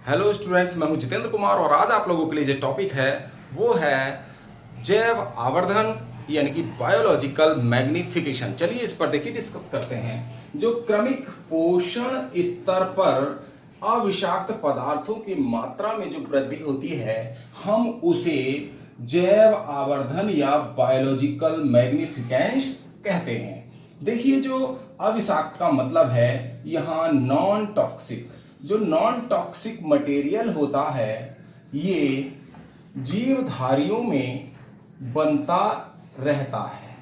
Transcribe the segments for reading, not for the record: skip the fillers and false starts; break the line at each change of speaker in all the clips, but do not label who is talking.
Hello students, मैं हूं जितेंद्र कुमार और आज आप लोगों के लिए जो टॉपिक है वो है जैव आवर्धन यानी कि बायोलॉजिकल मैग्निफिकेशन। चलिए इस पर देखिए डिस्कस करते हैं। जो क्रमिक पोषण स्तर पर अविषाक्त पदार्थों की मात्रा में जो वृद्धि होती है हम उसे जैव आवर्धन या बायोलॉजिकल मैग्निफिकेंस कहते हैं। देखिए, जो अविषाक्त का मतलब है यहाँ नॉन टॉक्सिक। जो नॉन टॉक्सिक मटेरियल होता है ये जीवधारियों में बनता रहता है।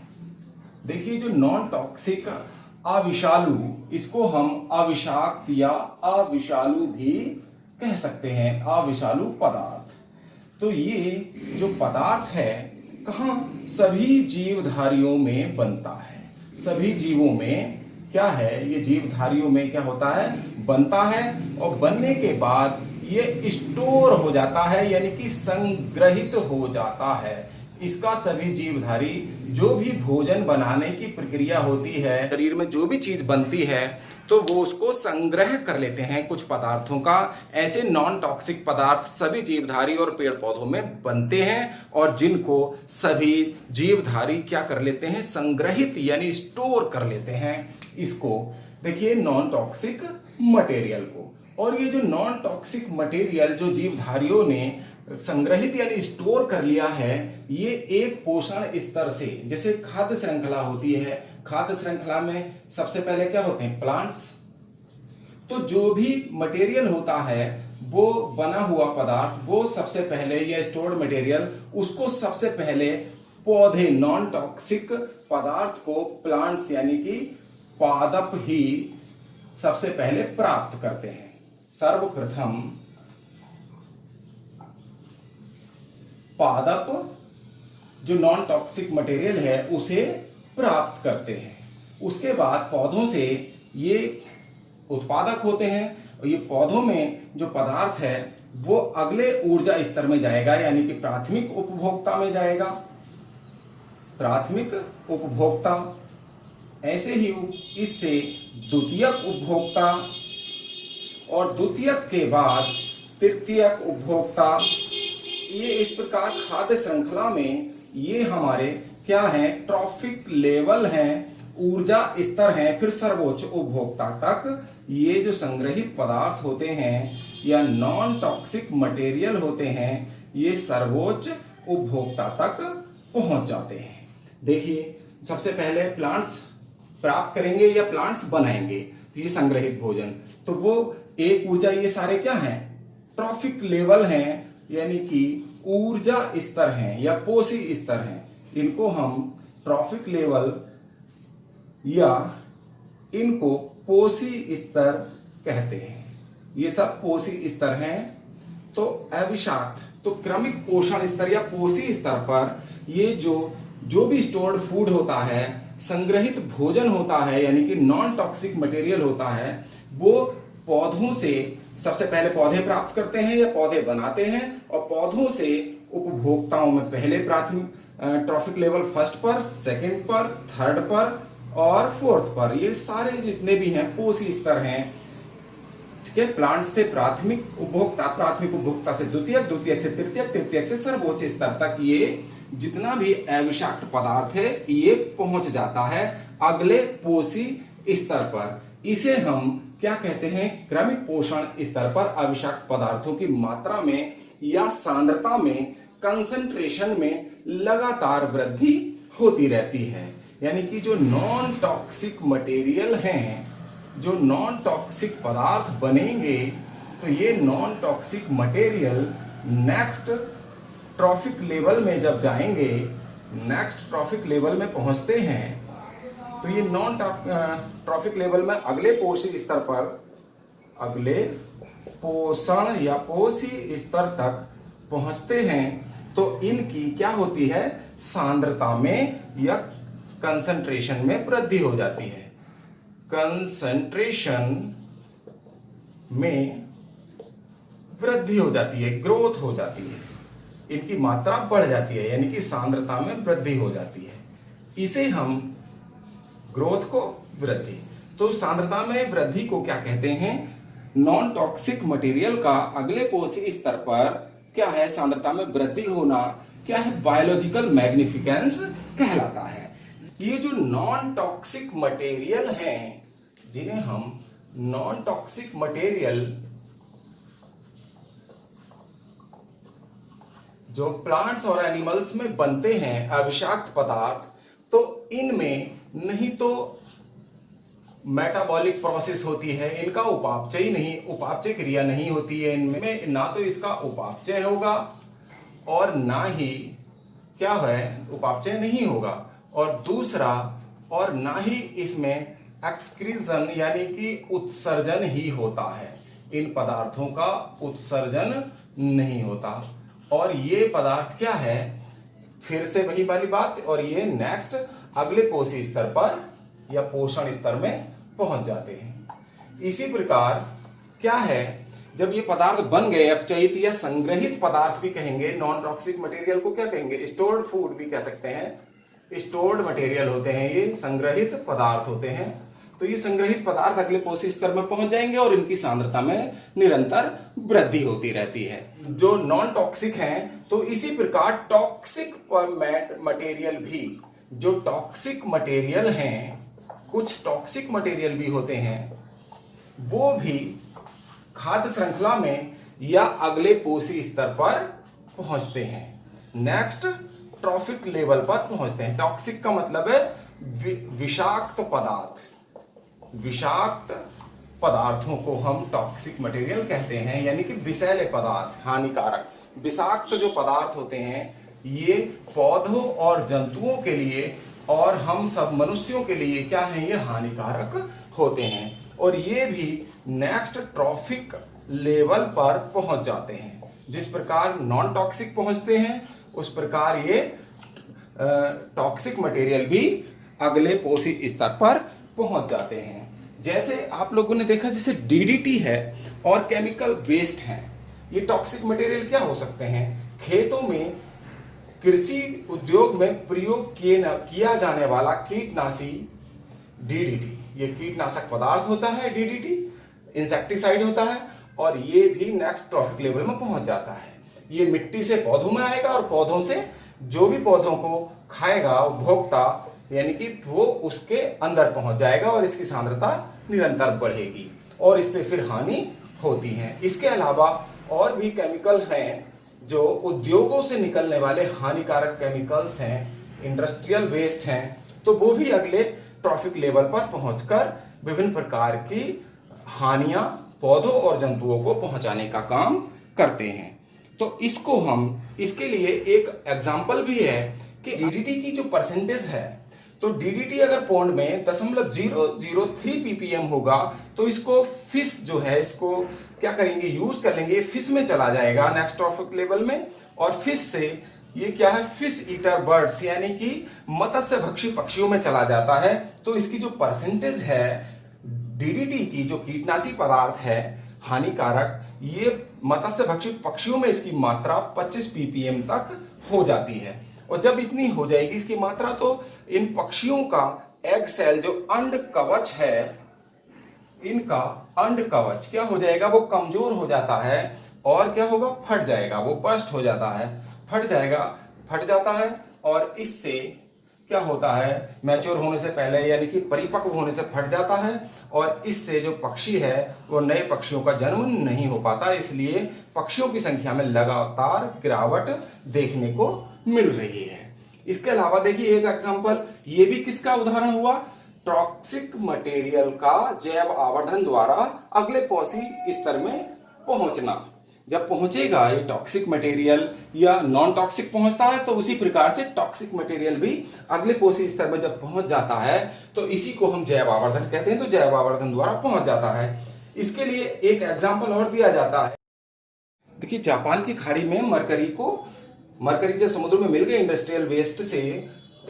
देखिए, जो नॉन टॉक्सिक अविषालु, इसको हम अविषाक्त या अविषालु भी कह सकते हैं, अविषालु पदार्थ। तो ये जो पदार्थ है कहाँ सभी जीवधारियों में बनता है। सभी जीवों में क्या है, ये जीवधारियों में क्या होता है, बनता है और बनने के बाद ये स्टोर हो जाता है यानी कि संग्रहित हो जाता है। इसका सभी जीवधारी जो भी भोजन बनाने की प्रक्रिया होती है, शरीर में जो भी चीज बनती है तो वो उसको संग्रह कर लेते हैं कुछ पदार्थों का। ऐसे नॉन टॉक्सिक पदार्थ सभी जीवधारी और पेड़ पौधों में बनते हैं और जिनको सभी जीवधारी क्या कर लेते हैं, संग्रहित यानी स्टोर कर लेते हैं। इसको देखिए नॉन टॉक्सिक मटेरियल को। और ये जो नॉन टॉक्सिक मटेरियल जो जीवधारियों ने संग्रहित यानी स्टोर कर लिया है, ये एक पोषण स्तर से, जैसे खाद्य श्रृंखला होती है, खाद्य श्रृंखला में सबसे पहले क्या होते हैं, प्लांट्स। तो जो भी मटेरियल होता है वो बना हुआ पदार्थ, वो सबसे पहले या स्टोर्ड मटेरियल, उसको सबसे पहले पौधे, नॉन टॉक्सिक पदार्थ को प्लांट्स यानी कि पादप ही सबसे पहले प्राप्त करते हैं। सर्वप्रथम पादप जो नॉन टॉक्सिक मटेरियल है उसे प्राप्त करते हैं। उसके बाद पौधों से ये उत्पादक होते हैं और ये पौधों में जो पदार्थ है वो अगले ऊर्जा स्तर में जाएगा यानी कि प्राथमिक उपभोक्ता में जाएगा। प्राथमिक उपभोक्ता, ऐसे ही इससे द्वितीयक उपभोक्ता और द्वितीयक के बाद तृतीयक उपभोक्ता। ये इस प्रकार खाद्य श्रृंखला में ये हमारे क्या हैं, ट्रॉफिक लेवल हैं, ऊर्जा स्तर हैं। फिर सर्वोच्च उपभोक्ता तक ये जो संग्रहित पदार्थ होते हैं या नॉन टॉक्सिक मटेरियल होते हैं, ये सर्वोच्च उपभोक्ता तक पहुंच जाते हैं। देखिए, सबसे पहले प्लांट्स प्राप्त करेंगे या प्लांट्स बनाएंगे ये संग्रहित भोजन, तो वो एक ऊर्जा, ये सारे क्या हैं, ट्रॉफिक लेवल हैं यानी कि ऊर्जा स्तर हैं या पोषी स्तर हैं। इनको हम ट्रॉफिक लेवल या इनको पोषी स्तर कहते हैं। ये सब पोषी स्तर हैं। तो अविषाक्त, तो क्रमिक पोषण स्तर या पोषी स्तर पर ये जो भी स्टोर्ड फूड होता है, संग्रहित भोजन होता है यानी कि नॉन टॉक्सिक मटेरियल होता है, वो पौधों से सबसे पहले पौधे प्राप्त करते हैं या पौधे बनाते हैं और पौधों से उपभोक्ताओं में पहले प्राथमिक ट्रॉफिक लेवल फर्स्ट पर, सेकंड पर, थर्ड पर और फोर्थ पर, ये सारे जितने भी हैं पोषी स्तर हैं। ठीक है, प्लांट से प्राथमिक उपभोक्ता, प्राथमिक उपभोक्ता से द्वितीयक, द्वितीयक से तृतीयक, तृतीयक से सर्वोच्च स्तर तक ये जितना भी अविषाक्त पदार्थ है ये पहुंच जाता है अगले पोषी स्तर पर। इसे हम क्या कहते हैं, क्रमिक पोषण स्तर पर अविषाक्त पदार्थों की मात्रा में या सांद्रता में, कंसंट्रेशन में लगातार वृद्धि होती रहती है। यानी कि जो नॉन टॉक्सिक मटेरियल हैं, जो नॉन टॉक्सिक पदार्थ बनेंगे, तो ये non toxic material next trophic level में जब जाएंगे, नेक्स्ट ट्रॉफिक लेवल में पहुंचते हैं, तो ये नॉन ट्रॉफिक लेवल में अगले पोषी स्तर पर, अगले पोषण या पोषी स्तर तक पहुंचते हैं, तो इनकी क्या होती है, सांद्रता में या कंसंट्रेशन में वृद्धि हो जाती है। कंसंट्रेशन में वृद्धि हो जाती है, ग्रोथ हो जाती है, इनकी मात्रा बढ़ जाती है यानी कि सांद्रता में वृद्धि हो जाती है। इसे हम ग्रोथ को वृद्धि, तो सांद्रता में वृद्धि को क्या कहते हैं, नॉन टॉक्सिक मटेरियल का अगले पोषी स्तर पर क्या है, सांद्रता में वृद्धि होना क्या है, बायोलॉजिकल मैग्निफिकेंस कहलाता है। ये जो नॉन टॉक्सिक मटेरियल हैं, जिन्हें हम नॉन टॉक्सिक मटेरियल, जो प्लांट्स और एनिमल्स में बनते हैं अविषाक्त पदार्थ, तो इनमें नहीं तो मेटाबॉलिक प्रोसेस होती है, इनका उपापचय नहीं, उपापचय क्रिया नहीं होती है इनमें, ना तो इसका उपापचय होगा और ना ही क्या है, उपापचय नहीं होगा, और दूसरा और ना ही इसमें एक्सक्रीजन यानी कि उत्सर्जन ही होता है। इन पदार्थों का उत्सर्जन नहीं होता। और ये पदार्थ क्या है, फिर से वही वाली बात, और ये नेक्स्ट अगले पोषी स्तर पर या पोषण स्तर में पहुंच जाते हैं। इसी प्रकार क्या है, जब ये पदार्थ बन गए, अपचयित या संग्रहित पदार्थ भी कहेंगे, नॉन टॉक्सिक मटेरियल को क्या कहेंगे, स्टोर्ड फूड भी कह सकते हैं। स्टोर्ड मटेरियल होते हैं ये, संग्रहित पदार्थ होते हैं। तो ये संग्रहित पदार्थ अगले पोषी स्तर में पहुंच जाएंगे और इनकी सांद्रता में निरंतर वृद्धि होती रहती है। जो नॉन टॉक्सिक हैं, तो इसी प्रकार टॉक्सिक मटेरियल भी, जो टॉक्सिक मटेरियल हैं, कुछ टॉक्सिक मटेरियल भी होते हैं, वो भी खाद्य श्रृंखला में या अगले पोषी स्तर पर पहुंचते हैं, नेक्स्ट ट्रॉफिक लेवल पर पहुंचते हैं। टॉक्सिक का मतलब है विषाक्त पदार्थ। विषाक्त पदार्थों को हम टॉक्सिक मटेरियल कहते हैं, यानी कि विषैले पदार्थ, हानिकारक। विषाक्त जो पदार्थ होते हैं ये पौधों और जंतुओं के लिए और हम सब मनुष्यों के लिए क्या है, ये हानिकारक होते हैं। और ये भी नेक्स्ट ट्रॉफिक लेवल पर पहुंच जाते हैं। जिस प्रकार नॉन टॉक्सिक पहुंचते हैं, उस प्रकार ये टॉक्सिक मटेरियल भी अगले पोषी स्तर पर पहुंच जाते हैं। जैसे आप लोगों ने देखा, जैसे डीडीटी है और केमिकल वेस्ट हैं, ये टॉक्सिक मटेरियल क्या हो सकते हैं, खेतों में कृषि उद्योग में प्रयोग किया जाने वाला कीटनाशी डीडीटी, ये कीटनाशक पदार्थ होता है, डीडीटी इंसेक्टिसाइड होता है, और ये भी नेक्स्ट ट्रॉफिक लेवल में पहुंच जाता है। ये मिट्टी से पौधों में आएगा और पौधों से जो भी पौधों को खाएगा उपभोक्ता, यानी कि वो उसके अंदर पहुंच जाएगा और इसकी सांद्रता निरंतर बढ़ेगी और इससे फिर हानि होती है। इसके अलावा और भी केमिकल हैं, जो उद्योगों से निकलने वाले हानिकारक केमिकल्स हैं, इंडस्ट्रियल वेस्ट हैं, तो वो भी अगले ट्रॉफिक लेवल पर पहुंचकर विभिन्न प्रकार की हानियां पौधों और जंतुओं को पहुंचाने का काम करते हैं। तो इसको हम, इसके लिए एक एग्जाम्पल भी है कि डीडीटी की जो परसेंटेज है, तो डीडीटी अगर पौंड में 0.003 ppm होगा, तो इसको फिश जो है, इसको क्या करेंगे, यूज कर लेंगे, फिश में चला जाएगा नेक्स्ट ट्रॉफिक लेवल में, और फिश से ये क्या है, फिश ईटर बर्ड्स यानी कि मत्स्य भक्षी पक्षियों में चला जाता है। तो इसकी जो परसेंटेज है डीडीटी की, जो कीटनाशी पदार्थ है हानिकारक, ये मत्स्य भक्षी पक्षियों में इसकी मात्रा 25 ppm तक हो जाती है। और जब इतनी हो जाएगी इसकी मात्रा, तो इन पक्षियों का एग सेल, जो अंड कवच है, इनका अंड कवच क्या हो जाएगा, वो कमजोर हो जाता है और क्या होगा, फट जाएगा, वो बर्स्ट हो जाता है, फट जाता है। और इससे क्या होता है, मैच्योर होने से पहले यानी कि परिपक्व होने से फट जाता है, और इससे जो पक्षी है वो नए पक्षियों का जन्म नहीं हो पाता। इसलिए पक्षियों की संख्या में लगातार गिरावट देखने को मिल रही है। इसके अलावा देखिए एक एग्जांपल, ये भी किसका उदाहरण हुआ, टॉक्सिक मटेरियल का जैव आवर्धन द्वारा अगले पोषी स्तर में पहुंचना। जब पहुंचेगा ये टॉक्सिक मटेरियल या नॉन टॉक्सिक पहुंचता है, तो उसी प्रकार से टॉक्सिक मटेरियल भी अगले पोषी स्तर में जब पहुंच जाता है, तो इसी को हम जैव आवर्धन कहते हैं। तो जैव आवर्धन द्वारा पहुंच जाता है। इसके लिए एक एग्जांपल और दिया जाता है। देखिए जापान की खाड़ी में मरकरी जब समुद्र में मिल गए इंडस्ट्रियल वेस्ट से,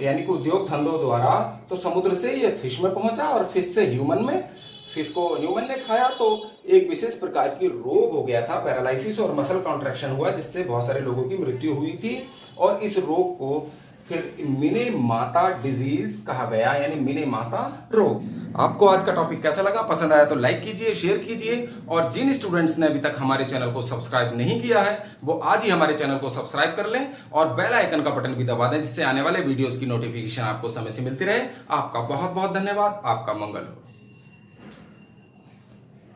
यानी कि उद्योग धंधों द्वारा, तो समुद्र से ये फिश में पहुंचा और फिश से ह्यूमन में, फिश को ह्यूमन ने खाया तो एक विशेष प्रकार की रोग हो गया था, पैरालिसिस और मसल कॉन्ट्रैक्शन हुआ, जिससे बहुत सारे लोगों की मृत्यु हुई थी। और इस रोग को फिर मिने माता डिजीज कहा गया, यानी मिने माता रोग। आपको आज का टॉपिक कैसा लगा? पसंद आया तो लाइक कीजिए, शेयर कीजिए, और जिन स्टूडेंट्स ने अभी तक हमारे चैनल को सब्सक्राइब नहीं किया है वो आज ही हमारे चैनल को सब्सक्राइब कर लें और बेल आइकन का बटन भी दबा दें, जिससे आने वाले वीडियोस की नोटिफिकेशन आपको समय से मिलती रहे। आपका बहुत बहुत धन्यवाद। आपका मंगल हो।